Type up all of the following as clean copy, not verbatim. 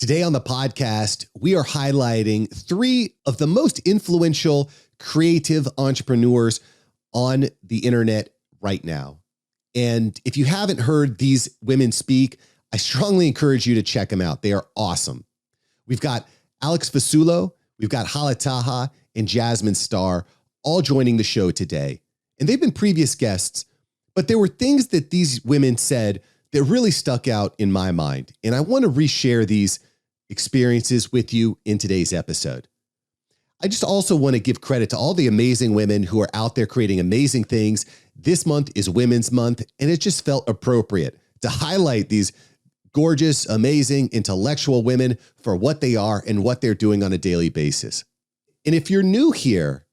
Today on the podcast, we are highlighting three of the most influential creative entrepreneurs on the internet right now. And if you haven't heard these women speak, I strongly encourage you to check them out. They are awesome. We've got Alex Fasulo, we've got Hala Taha, and Jasmine Star all joining the show today. And they've been previous guests, but there were things that these women said that really stuck out in my mind. And I want to reshare these experiences with you in today's episode. I just also want to give credit to all the amazing women who are out there creating amazing things. This month is Women's Month, and it just felt appropriate to highlight these gorgeous, amazing, intellectual women for what they are and what they're doing on a daily basis. And if you're new here,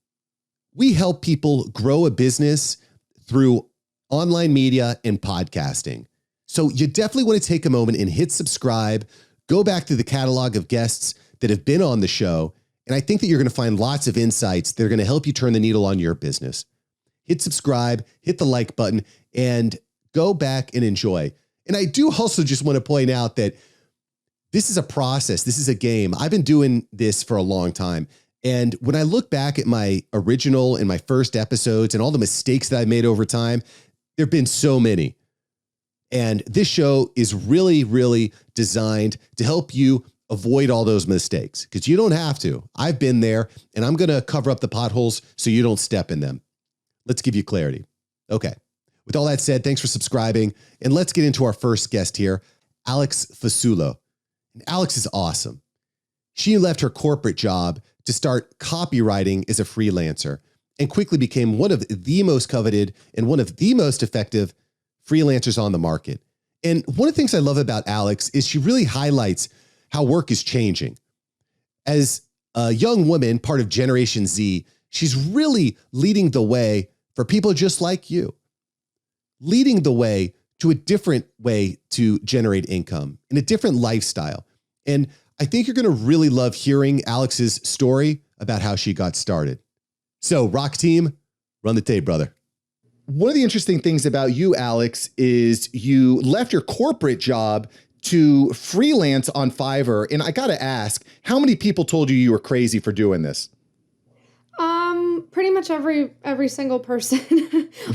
we help people grow a business through online media and podcasting. So you definitely want to take a moment and hit subscribe, go back to the catalog of guests that have been on the show. And I think that you're going to find lots of insights that are going to help you turn the needle on your business. Hit subscribe, hit the like button, and go back and enjoy. And I do also just want to point out that this is a process. This is a game. I've been doing this for a long time. And when I look back at my original and my first episodes and all the mistakes that I made over time, there have been so many. And this show is really, really designed to help you avoid all those mistakes because you don't have to. I've been there and I'm going to cover up the potholes so you don't step in them. Let's give you clarity. Okay. With all that said, thanks for subscribing. And let's get into our first guest here, Alex Fasulo. And Alex is awesome. She left her corporate job to start copywriting as a freelancer and quickly became one of the most coveted and one of the most effective freelancers on the market. And one of the things I love about Alex is she really highlights how work is changing. As a young woman, part of Generation Z, she's really leading the way for people just like you, leading the way to a different way to generate income and a different lifestyle. And I think you're going to really love hearing Alex's story about how she got started. So, Rock Team, run the tape, brother. One of the interesting things about you, Alex, is you left your corporate job to freelance on Fiverr. And I got to ask, how many people told you were crazy for doing this? Pretty much every single person.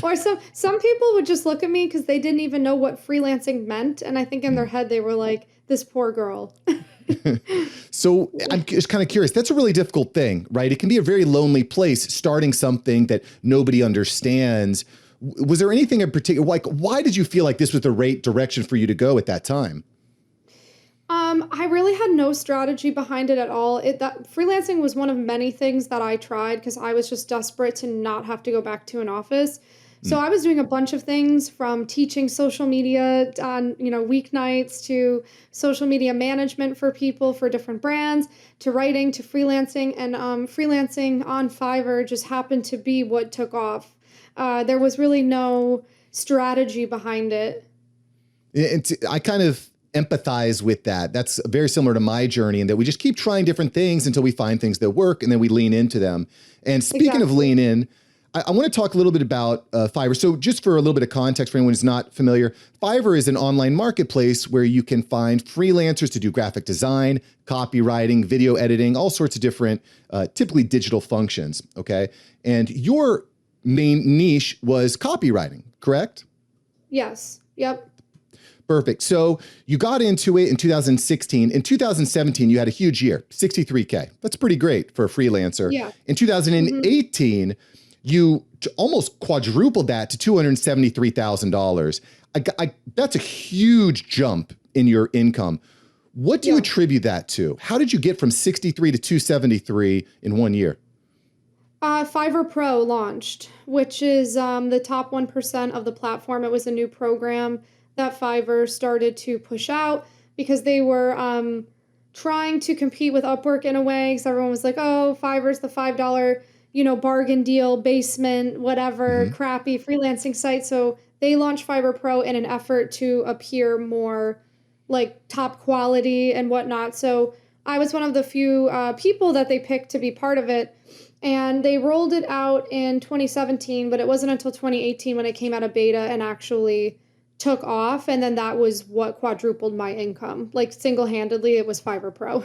Or some people would just look at me because they didn't even know what freelancing meant. And I think in their head, they were like, this poor girl. So I'm just kind of curious. That's a really difficult thing, right? It can be a very lonely place starting something that nobody understands. Was there anything in particular, like why did you feel like this was the right direction for you to go at that time? I really had no strategy behind it at all. That freelancing was one of many things that I tried because I was just desperate to not have to go back to an office. So I was doing a bunch of things from teaching social media on, weeknights to social media management for people for different brands to writing to freelancing, and freelancing on Fiverr just happened to be what took off. There was really no strategy behind it. I kind of empathize with that. That's very similar to my journey in that we just keep trying different things until we find things that work and then we lean into them. And speaking of lean in, I want to talk a little bit about Fiverr. So just for a little bit of context for anyone who's not familiar, Fiverr is an online marketplace where you can find freelancers to do graphic design, copywriting, video editing, all sorts of different, typically digital functions. Okay. And your main niche was copywriting, correct? Yes. Yep. Perfect. So you got into it in 2016. In 2017, you had a huge year, 63K. That's pretty great for a freelancer. Yeah. In 2018, you almost quadrupled that to $273,000. That's a huge jump in your income. What do you attribute that to? How did you get from 63 to 273 in 1 year? Fiverr Pro launched, which is the top 1% of the platform. It was a new program that Fiverr started to push out because they were trying to compete with Upwork in a way. Because everyone was like, oh, Fiverr's the $5, bargain deal, basement, whatever, crappy freelancing site. So they launched Fiverr Pro in an effort to appear more like top quality and whatnot. So I was one of the few people that they picked to be part of it. And they rolled it out in 2017, but it wasn't until 2018 when it came out of beta and actually took off. And then that was what quadrupled my income. Like single-handedly, it was Fiverr Pro.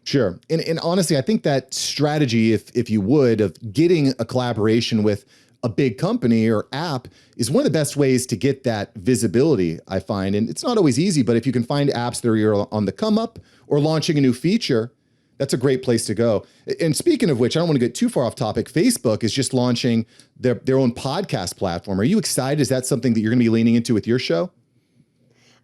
Sure. And honestly, I think that strategy, if you would, of getting a collaboration with a big company or app is one of the best ways to get that visibility, I find. And it's not always easy, but if you can find apps that are on the come up or launching a new feature, that's a great place to go. And speaking of which, I don't want to get too far off topic. Facebook is just launching their own podcast platform. Are you excited? Is that something that you're going to be leaning into with your show?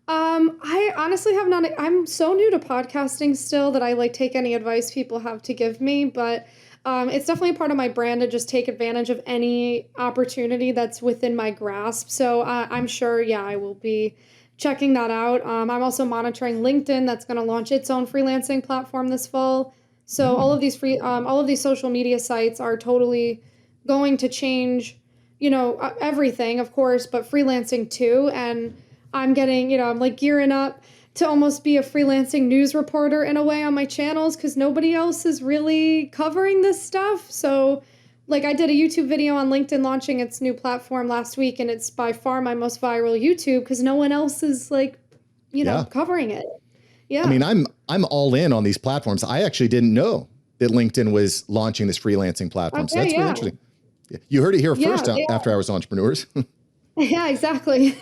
I honestly have not. I'm so new to podcasting still that I like take any advice people have to give me, but it's definitely a part of my brand to just take advantage of any opportunity that's within my grasp. So I'm sure, yeah, I will be checking that out. I'm also monitoring LinkedIn. That's going to launch its own freelancing platform this fall. So all of these social media sites are totally going to change, everything, of course, but freelancing too. And I'm getting, I'm like gearing up to almost be a freelancing news reporter in a way on my channels because nobody else is really covering this stuff. So like I did a YouTube video on LinkedIn launching its new platform last week, and it's by far my most viral YouTube because no one else is like, covering it. Yeah. I mean, I'm all in on these platforms. I actually didn't know that LinkedIn was launching this freelancing platform. So that's really interesting. You heard it here first After Hours Entrepreneurs. Yeah, exactly.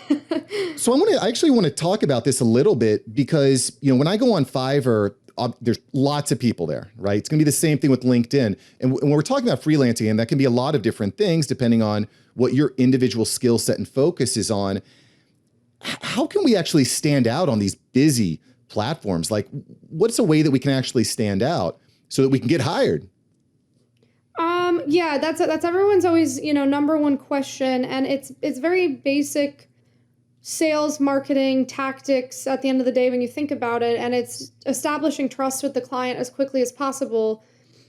So I actually want to talk about this a little bit because, when I go on Fiverr, there's lots of people there, right? It's going to be the same thing with LinkedIn. And when we're talking about freelancing, and that can be a lot of different things depending on what your individual skill set and focus is on. How can we actually stand out on these busy platforms? Like, what's a way that we can actually stand out so that we can get hired? Yeah, that's everyone's always, number one question. And it's very basic sales marketing tactics at the end of the day when you think about it. And it's establishing trust with the client as quickly as possible.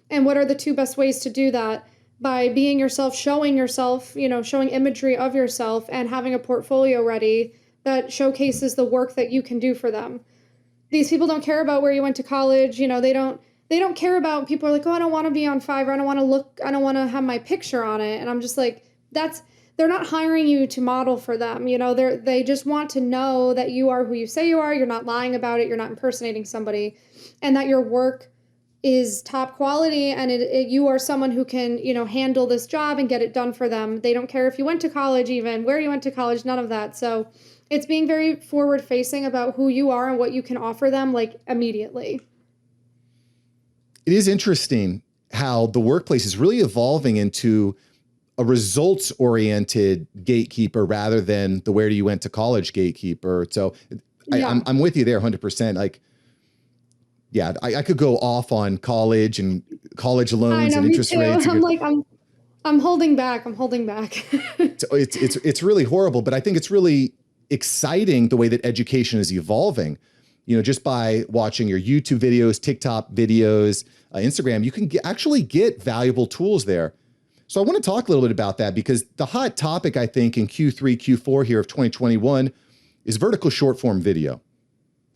And what are the two best ways to do that? By being yourself, showing imagery of yourself and having a portfolio ready that showcases the work that you can do for them. These people don't care about where you went to college. They don't care about, people are like, oh, I don't want to be on Fiverr. I don't want to have my picture on it. And I'm just like, they're not hiring you to model for them. They just want to know that you are who you say you are. You're not lying about it. You're not impersonating somebody, and that your work is top quality. And you are someone who can, handle this job and get it done for them. They don't care if you went to college, even where you went to college, none of that. So it's being very forward facing about who you are and what you can offer them, like immediately. It is interesting how the workplace is really evolving into a results-oriented gatekeeper rather than the where you went to college gatekeeper. So I'm with you there 100%. Like, yeah, I could go off on college and college loans and interest rates. I'm holding back. I'm holding back. So it's really horrible, but I think it's really exciting the way that education is evolving. Just by watching your YouTube videos, TikTok videos, Instagram, you can actually get valuable tools there. So I want to talk a little bit about that because the hot topic, I think, in Q3, Q4 here of 2021 is vertical short form video,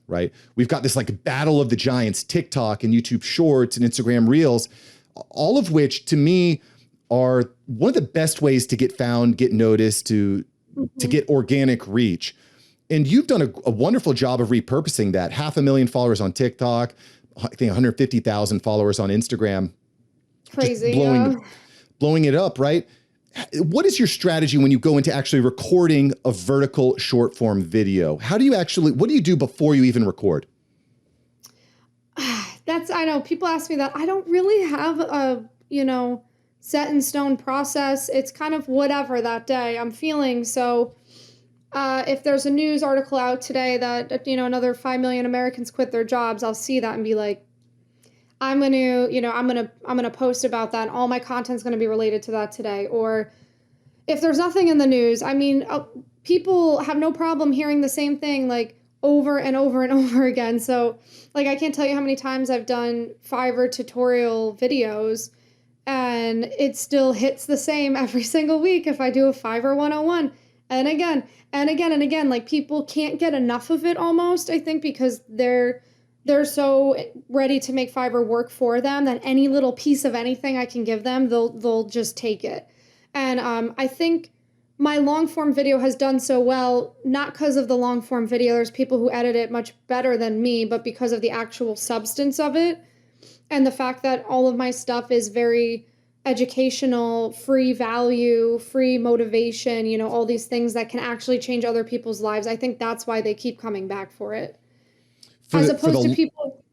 right? We've got this like battle of the giants, TikTok and YouTube Shorts and Instagram Reels, all of which to me are one of the best ways to get found, get noticed, to get organic reach. And you've done a wonderful job of repurposing that. 500,000 followers on TikTok, I think 150,000 followers on Instagram. Crazy. Blowing it up, right? What is your strategy when you go into actually recording a vertical short form video? What do you do before you even record? I know people ask me that. I don't really have a, set in stone process. It's kind of whatever that day I'm feeling. So if there's a news article out today that, another 5 million Americans quit their jobs, I'll see that and be like, I'm going to post about that. And all my content's going to be related to that today. Or if there's nothing in the news, people have no problem hearing the same thing like over and over and over again. So like, I can't tell you how many times I've done Fiverr tutorial videos and it still hits the same every single week if I do a Fiverr 101. And again, and again, and again, like people can't get enough of it almost, I think, because they're so ready to make Fiverr work for them that any little piece of anything I can give them, they'll just take it. And I think my long form video has done so well, not because of the long form video. There's people who edit it much better than me, but because of the actual substance of it and the fact that all of my stuff is very educational, free value, free motivation, you know, all these things that can actually change other people's lives. I think that's why they keep coming back for it. As opposed to people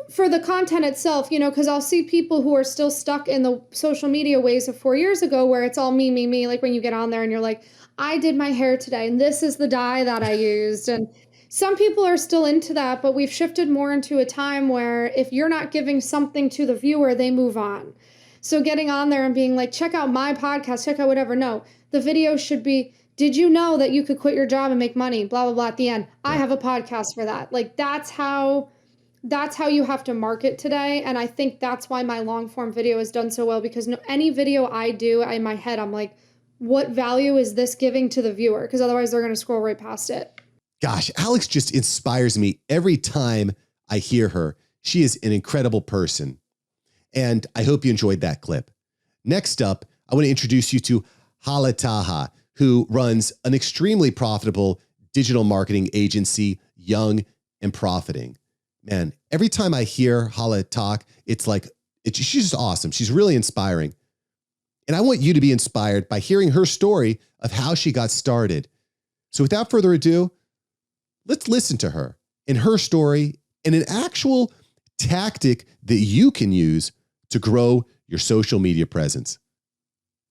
for the content itself, you know, because I'll see people who are still stuck in the social media ways of 4 years ago where it's all me, like when you get on there and you're like, I did my hair today and this is the dye that I used. And some people are still into that, but we've shifted more into a time where if you're not giving something to the viewer, they move on. So getting on there and being like, check out my podcast, check out whatever. No, the video should be, did you know that you could quit your job and make money? Blah, blah, blah at the end. I have a podcast for that. Like that's how you have to market today. And I think that's why my long form video has done so well, because any video I do in my head, I'm like, what value is this giving to the viewer? Because otherwise they're going to scroll right past it. Gosh, Alex just inspires me every time I hear her. She is an incredible person. And I hope you enjoyed that clip. Next up, I want to introduce you to Hala Taha, who runs an extremely profitable digital marketing agency, Young and Profiting. Man, every time I hear Hala talk, she's just awesome. She's really inspiring. And I want you to be inspired by hearing her story of how she got started. So without further ado, let's listen to her and her story and an actual tactic that you can use to grow your social media presence.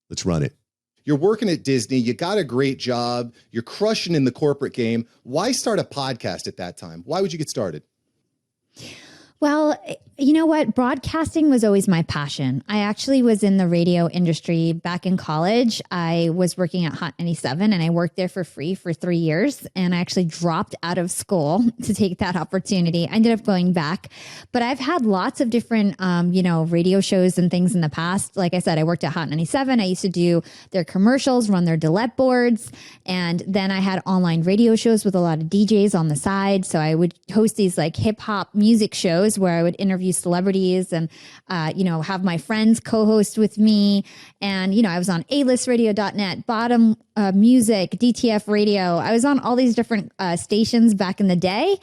Let's run it. You're working at Disney. You got a great job. You're crushing in the corporate game. Why start a podcast at that time? Why would you get started? Well, you know what? Broadcasting was always my passion. I actually was in the radio industry back in college. I was working at Hot 97 and I worked there for free for 3 years. And I actually dropped out of school to take that opportunity. I ended up going back, but I've had lots of different, radio shows and things in the past. Like I said, I worked at Hot 97. I used to do their commercials, run their Delette boards. And then I had online radio shows with a lot of DJs on the side. So I would host these like hip hop music shows where I would interview celebrities and, have my friends co-host with me. And, I was on alistradio.net, Bottom Music, DTF Radio. I was on all these different stations back in the day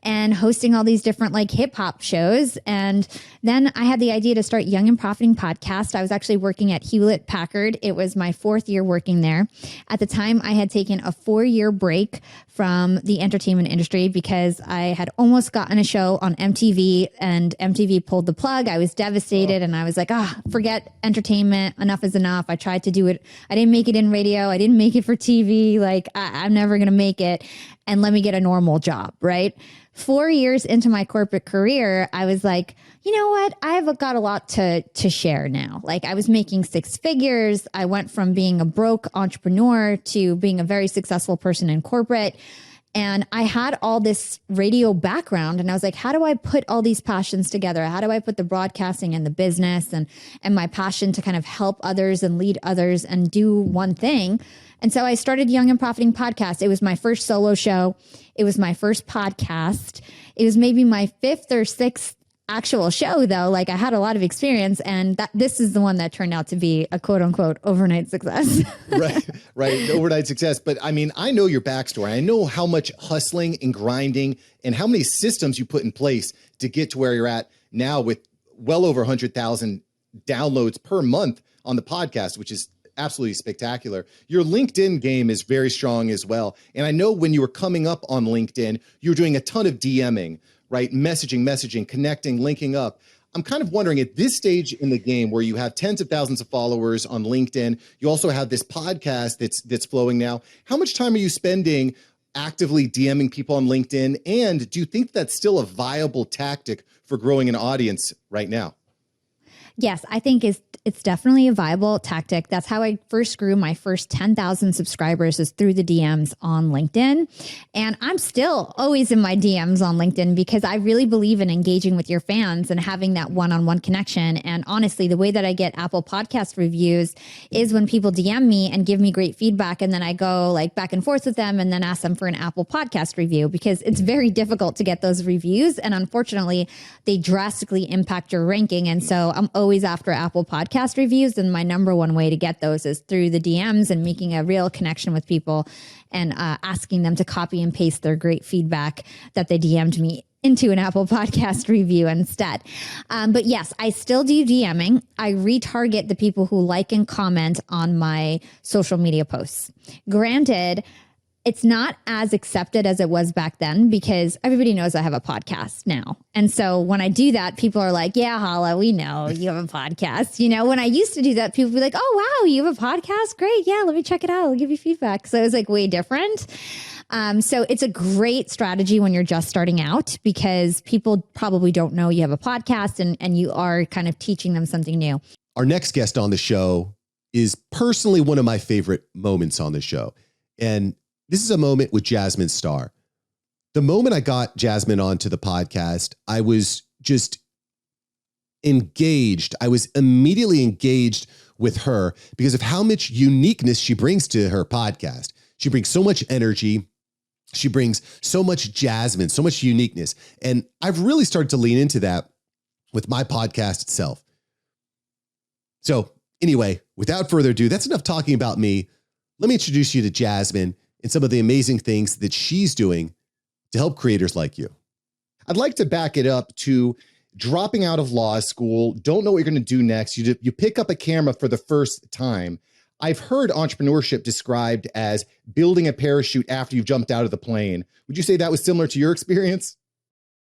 and hosting all these different like hip hop shows. And then I had the idea to start Young and Profiting podcast. I was actually working at Hewlett Packard. It was my 4th year working there. At the time, I had taken a 4-year break from the entertainment industry because I had almost gotten a show on MTV and MTV pulled the plug. I was devastated and I was like, forget entertainment. Enough is enough. I tried to do it. I didn't make it in radio. I didn't make it for TV. Like I'm never going to make it. And let me get a normal job, right? 4 years into my corporate career, I was like, you know what? I've got a lot to share now. Like I was making 6 figures. I went from being a broke entrepreneur to being a very successful person in corporate. And I had all this radio background and I was like, how do I put all these passions together? How do I put the broadcasting and the business and my passion to kind of help others and lead others and do one thing? And so I started Young and Profiting podcast. It was my first solo show. It was my first podcast. It was maybe my 5th or 6th actual show though. Like I had a lot of experience and this is the one that turned out to be a quote unquote overnight success. Right. Overnight success. But I mean, I know your backstory. I know how much hustling and grinding and how many systems you put in place to get to where you're at now with well over 100,000 downloads per month on the podcast, which is absolutely spectacular. Your LinkedIn game is very strong as well. And I know when you were coming up on LinkedIn, you were doing a ton of DMing, right? Messaging, connecting, linking up. I'm kind of wondering at this stage in the game where you have tens of thousands of followers on LinkedIn, you also have this podcast that's flowing now. How much time are you spending actively DMing people on LinkedIn? And do you think that's still a viable tactic for growing an audience right now? Yes, I think it's definitely a viable tactic. That's how I first grew my first 10,000 subscribers, is through the DMs on LinkedIn. And I'm still always in my DMs on LinkedIn because I really believe in engaging with your fans and having that one-on-one connection. And honestly, the way that I get Apple Podcast reviews is when people DM me and give me great feedback. And then I go like back and forth with them and then ask them for an Apple Podcast review because it's very difficult to get those reviews. And unfortunately, they drastically impact your ranking. And so I'm always always after Apple Podcast reviews, and my number one way to get those is through the DMs and making a real connection with people and asking them to copy and paste their great feedback that they DM'd me into an Apple Podcast review instead. But yes, I still do DMing. I retarget the people who like and comment on my social media posts. Granted, it's not as accepted as it was back then because everybody knows I have a podcast now. And so when I do that, people are like, yeah, Hala, we know you have a podcast. You know, when I used to do that, people would be like, oh, wow, you have a podcast? Great. Yeah, let me check it out. I'll give you feedback. So it was like way different. So it's a great strategy when you're just starting out because people probably don't know you have a podcast and you are kind of teaching them something new. Our next guest on the show is personally one of my favorite moments on the show. And this is a moment with Jasmine Star. The moment I got Jasmine onto the podcast, I was just engaged. I was immediately engaged with her because of how much uniqueness she brings to her podcast. She brings so much energy. She brings so much Jasmine, so much uniqueness. And I've really started to lean into that with my podcast itself. So anyway, without further ado, that's enough talking about me. Let me introduce you to Jasmine and some of the amazing things that she's doing to help creators like you. I'd like to back it up to dropping out of law school, don't know what you're going to do next. You pick up a camera for the first time. I've heard entrepreneurship described as building a parachute after you've jumped out of the plane. Would you say that was similar to your experience?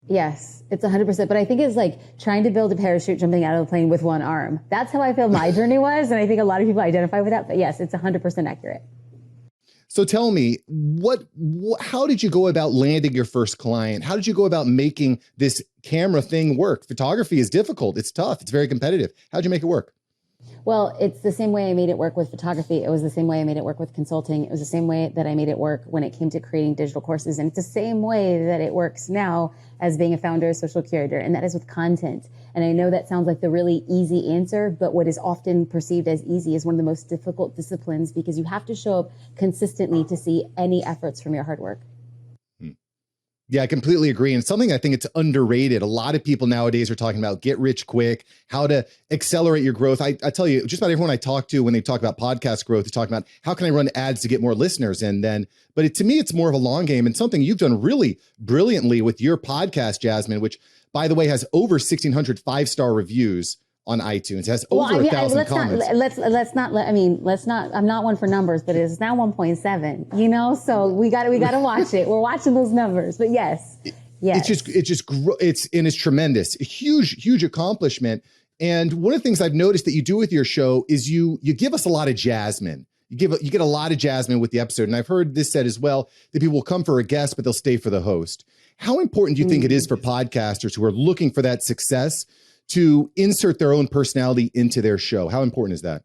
Yes, it's 100%. But I think it's like trying to build a parachute, jumping out of the plane with one arm. That's how I feel my journey was. And I think a lot of people identify with that. But yes, it's 100% accurate. So tell me, how did you go about landing your first client? How did you go about making this camera thing work? Photography is difficult. It's tough. It's very competitive. How'd you make it work? Well, it's the same way I made it work with photography. It was the same way I made it work with consulting. It was the same way that I made it work when it came to creating digital courses. And it's the same way that it works now as being a founder, social curator, and that is with content. And I know that sounds like the really easy answer, but what is often perceived as easy is one of the most difficult disciplines because you have to show up consistently to see any efforts from your hard work. Yeah, I completely agree. And something I think it's underrated. A lot of people nowadays are talking about get rich quick, how to accelerate your growth. I tell you, just about everyone I talk to when they talk about podcast growth, they talk about how can I run ads to get more listeners? But to me, it's more of a long game and something you've done really brilliantly with your podcast, Jasmine, which by the way, has over 1,600 5-star reviews on iTunes. It has over 1,000 comments. I'm not one for numbers, but it's now 1.7, you know, so we got to watch it. We're watching those numbers, but yes. It's tremendous. A huge accomplishment. And one of the things I've noticed that you do with your show is you give us a lot of Jasmine. You get a lot of Jasmine with the episode. And I've heard this said as well, that people will come for a guest, but they'll stay for the host. How important do you think it is for podcasters who are looking for that success to insert their own personality into their show? How important is that?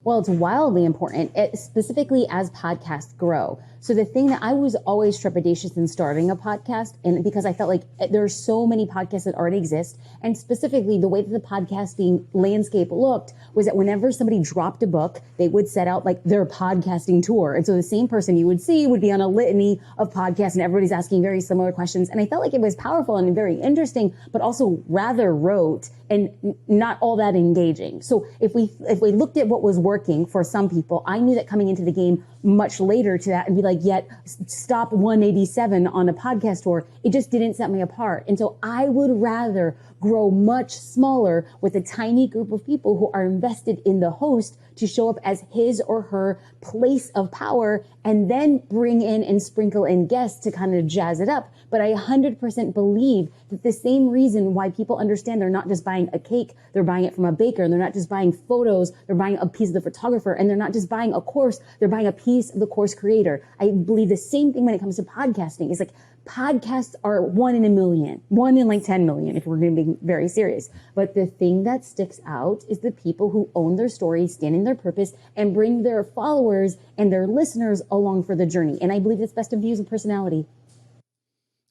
Well, it's wildly important, specifically as podcasts grow. So the thing that I was always trepidatious in starting a podcast, and because I felt like there are so many podcasts that already exist, and specifically the way that the podcasting landscape looked was that whenever somebody dropped a book, they would set out like their podcasting tour. And so the same person you would see would be on a litany of podcasts and everybody's asking very similar questions. And I felt like it was powerful and very interesting, but also rather rote and not all that engaging. So if we looked at what was working for some people, I knew that coming into the game much later to that and be like, yet stop 187 on a podcast tour, it just didn't set me apart. And so I would rather grow much smaller with a tiny group of people who are invested in the host to show up as his or her place of power and then bring in and sprinkle in guests to kind of jazz it up. But I 100% believe that the same reason why people understand they're not just buying a cake, they're buying it from a baker, and they're not just buying photos, they're buying a piece of the photographer, and they're not just buying a course, they're buying a piece of the course creator. I believe the same thing when it comes to podcasting. It's like podcasts are 1 in a million, 1 in like 10 million, if we're going to be very serious. But the thing that sticks out is the people who own their story, stand in their purpose, and bring their followers and their listeners along for the journey. And I believe it's best of views and personality.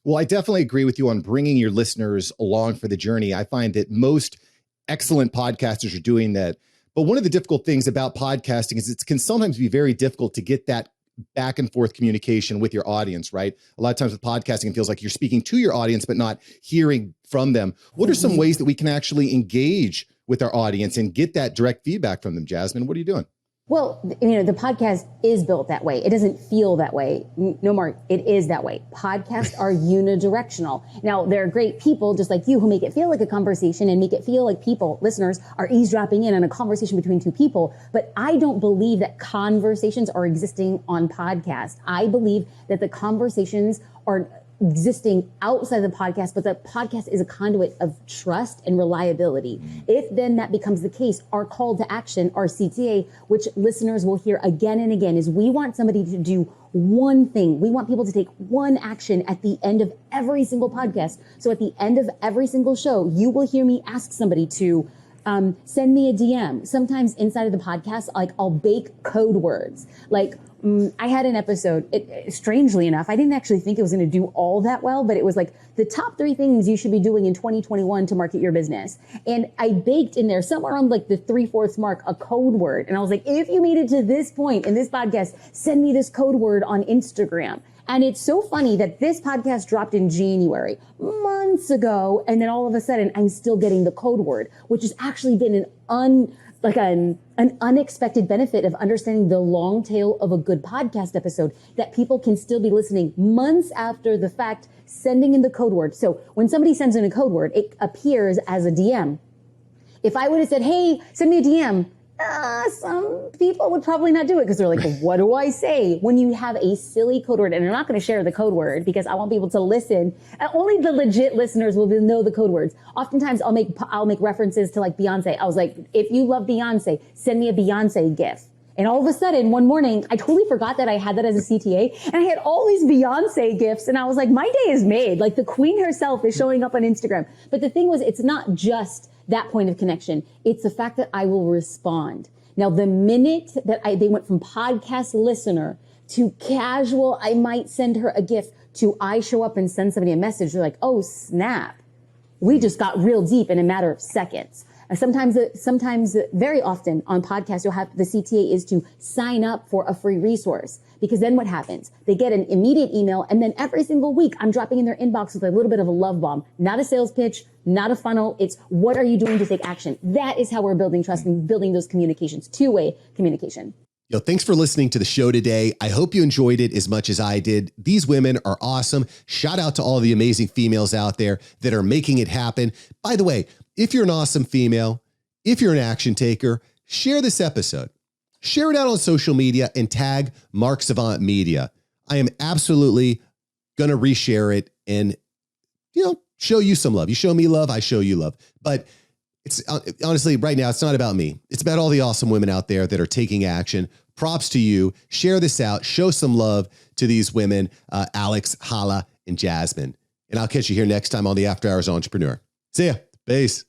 Well, I definitely agree with you on bringing your listeners along for the journey. I find that most excellent podcasters are doing that. But one of the difficult things about podcasting is it can sometimes be very difficult to get that back and forth communication with your audience, right? A lot of times with podcasting, it feels like you're speaking to your audience, but not hearing from them. What are some ways that we can actually engage with our audience and get that direct feedback from them. Jasmine, what are you doing? Well, the podcast is built that way. It doesn't feel that way. No, Mark, it is that way. Podcasts are unidirectional. Now, there are great people just like you who make it feel like a conversation and make it feel like people, listeners, are eavesdropping in on a conversation between two people. But I don't believe that conversations are existing on podcasts. I believe that the conversations are existing outside of the podcast, but the podcast is a conduit of trust and reliability. If then that becomes the case, our call to action, our CTA, which listeners will hear again and again, is we want somebody to do one thing. We want people to take one action at the end of every single podcast. So at the end of every single show, you will hear me ask somebody to send me a DM. Sometimes inside of the podcast, like I'll bake code words. Like I had an episode, strangely enough, I didn't actually think it was going to do all that well, but it was like the top 3 things you should be doing in 2021 to market your business. And I baked in there somewhere around like the 3/4 mark, a code word. And I was like, if you made it to this point in this podcast, send me this code word on Instagram. And it's so funny that this podcast dropped in January, months ago, and then all of a sudden I'm still getting the code word, which has actually been an unexpected benefit of understanding the long tail of a good podcast episode, that people can still be listening months after the fact, sending in the code word. So when somebody sends in a code word, it appears as a DM. If I would have said, hey, send me a DM, some people would probably not do it because they're like, well, what do I say? When you have a silly code word, and I'm not going to share the code word because I want people to listen. Only the legit listeners will know the code words. Oftentimes I'll make references to like Beyonce. I was like, if you love Beyonce, send me a Beyonce gif. And all of a sudden, one morning, I totally forgot that I had that as a CTA. And I had all these Beyonce gifts. And I was like, my day is made. Like the queen herself is showing up on Instagram. But the thing was, it's not just that point of connection. It's the fact that I will respond. Now, the minute that they went from podcast listener to casual, I might send her a gift, to I show up and send somebody a message, they're like, oh, snap. We just got real deep in a matter of seconds. Sometimes, very often on podcasts, you'll have the CTA is to sign up for a free resource, because then what happens? They get an immediate email, and then every single week I'm dropping in their inbox with a little bit of a love bomb, not a sales pitch, not a funnel. It's what are you doing to take action? That is how we're building trust and building those communications, two-way communication. Yo, thanks for listening to the show today. I hope you enjoyed it as much as I did. These women are awesome. Shout out to all the amazing females out there that are making it happen. By the way, if you're an awesome female, if you're an action taker, share this episode. Share it out on social media and tag Mark Savant Media. I am absolutely going to reshare it and, show you some love. You show me love, I show you love. But it's honestly, right now, it's not about me. It's about all the awesome women out there that are taking action. Props to you. Share this out. Show some love to these women, Alex, Hala, and Jasmine. And I'll catch you here next time on the After Hours Entrepreneur. See ya. Peace.